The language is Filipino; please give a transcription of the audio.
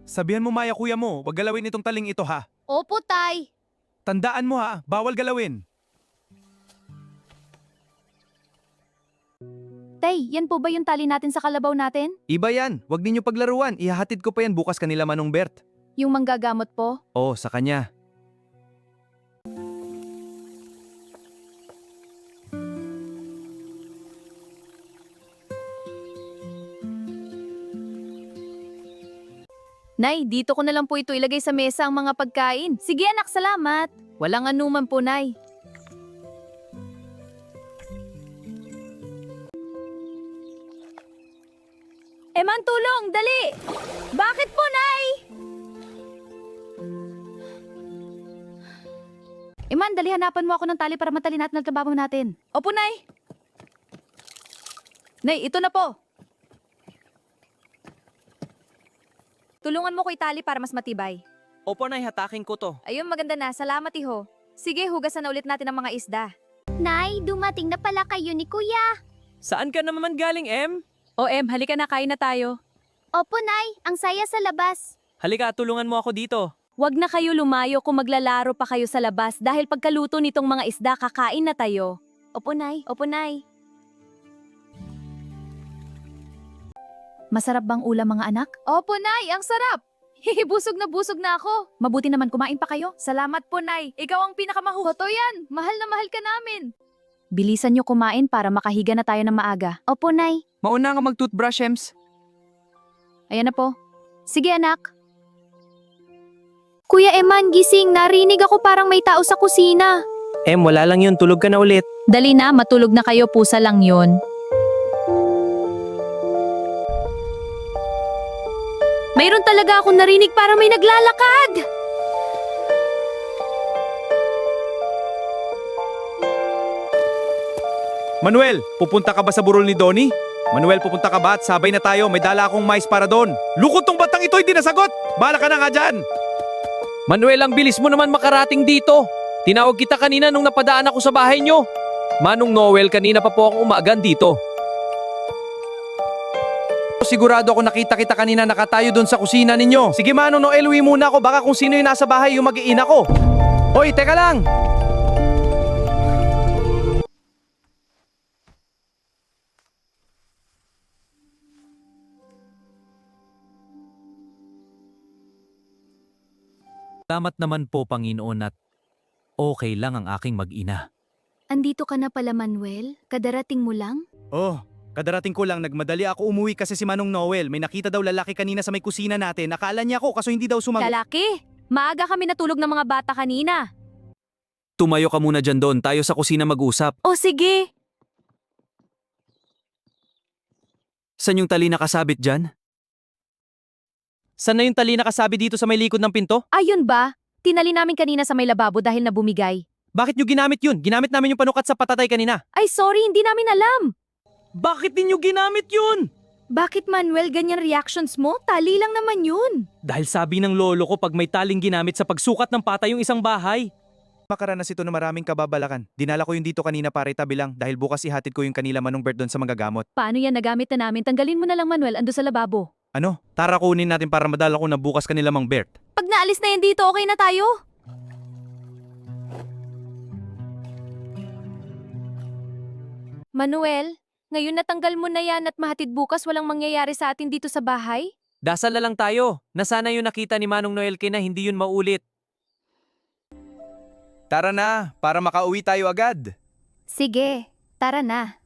Sabihan mo Maya kuya mo, wag galawin itong taling ito ha. Opo, Tay. Tandaan mo ha, bawal galawin. Tay, yan po ba yung tali natin sa kalabaw natin? Iba yan, wag ninyo paglaruan, ihahatid ko pa yan bukas kanila Manong Bert. Yung manggagamot po? Oo, sa kanya. Nay, dito ko na lang po ito ilagay sa mesa ang mga pagkain. Sige anak, salamat. Walang anuman po, Nay. Eman, tulong! Dali! Bakit po, Nay? Eman, dali hanapan mo ako ng tali para matali natin ang trabaho natin. Opo, Nay. Nay, ito na po. Tulungan mo ko itali para mas matibay. Opo, Nay, hatakin ko to. Ayun, maganda na. Salamat, iho. Sige, hugasan na ulit natin ang mga isda. Nay, dumating na pala kayo ni Kuya. Saan ka naman galing, Em? O, Em, halika na, kain na tayo. Opo, Nay. Ang saya sa labas. Halika, tulungan mo ako dito. Huwag na kayo lumayo kung maglalaro pa kayo sa labas dahil pagkaluto nitong mga isda, kakain na tayo. Opo, Nay. Opo, Nay. Masarap bang ulam, mga anak? Opo, Nay. Ang sarap. Busog na ako. Mabuti naman kumain pa kayo. Salamat po, Nay. Ikaw ang pinakamahuhoto yan. Mahal na mahal ka namin. Bilisan nyo kumain para makahiga na tayo ng maaga. Opo, Nay. Mauna nga mag-toothbrush, Ems. Ayan na po. Sige, anak. Kuya Eman, gising. Narinig ako parang may tao sa kusina. Em, wala lang yun. Tulog ka na ulit. Dali na, matulog na kayo. Pusa lang yun. Mayroon talaga akong narinig para may naglalakad. Manuel, pupunta ka ba sa burol ni Donnie? Manuel, pupunta ka ba at sabay na tayo? May dala akong mais para doon. Lukot tong batang ito, hindi nasagot. Bala ka na nga dyan. Manuel, ang bilis mo naman makarating dito. Tinawag kita kanina nung napadaan ako sa bahay nyo. Manong Noel, kanina pa po akong umaagan dito. Sigurado ako nakita kita kanina nakatayo doon sa kusina ninyo. Sige Manong Noel, uwi muna ako. Baka kung sino yung nasa bahay yung mag-iina ko. Hoy, teka lang. Salamat naman po, Panginoon, at okay lang ang aking mag-ina. Andito ka na pala, Manuel? Kadarating mo lang? Oh, kadarating ko lang, nagmadali ako umuwi kasi si Manong Noel. May nakita daw lalaki kanina sa may kusina natin. Nakala niya ako kaso hindi daw sumagot. Lalaki, maaga kami natulog ng mga bata kanina. Tumayo ka muna dyan doon. Tayo sa kusina mag-usap. O sige. Saan yung tali nakasabit dyan? Saan na yung tali nakasabi dito sa may likod ng pinto? Ayun ba? Tinali namin kanina sa may lababo dahil nabumigay. Bakit nyo ginamit yun? Ginamit namin yung panukat sa patatay kanina. Ay sorry, hindi namin alam. Bakit ninyo ginamit yun? Bakit Manuel ganyan reactions mo? Tali lang naman yun. Dahil sabi ng lolo ko pag may taling ginamit sa pagsukat ng patay yung isang bahay. Makaranas ito na maraming kababalakan. Dinala ko yung dito kanina para itabi lang dahil bukas ihatid ko yung kanila Manong Bert doon sa magagamot. Paano yan nagamit na namin? Tanggalin mo na lang Manuel, ando sa lababo. Ano? Tara kunin natin para madala ko na bukas kanila Mang Bert. Pag naalis na yan dito, okay na tayo? Manuel, ngayon natanggal mo na yan at mahatid bukas walang mangyayari sa atin dito sa bahay? Dasal na lang tayo. Nasana yung nakita ni Manong Noel na hindi yun maulit. Tara na, para makauwi tayo agad. Sige, tara na.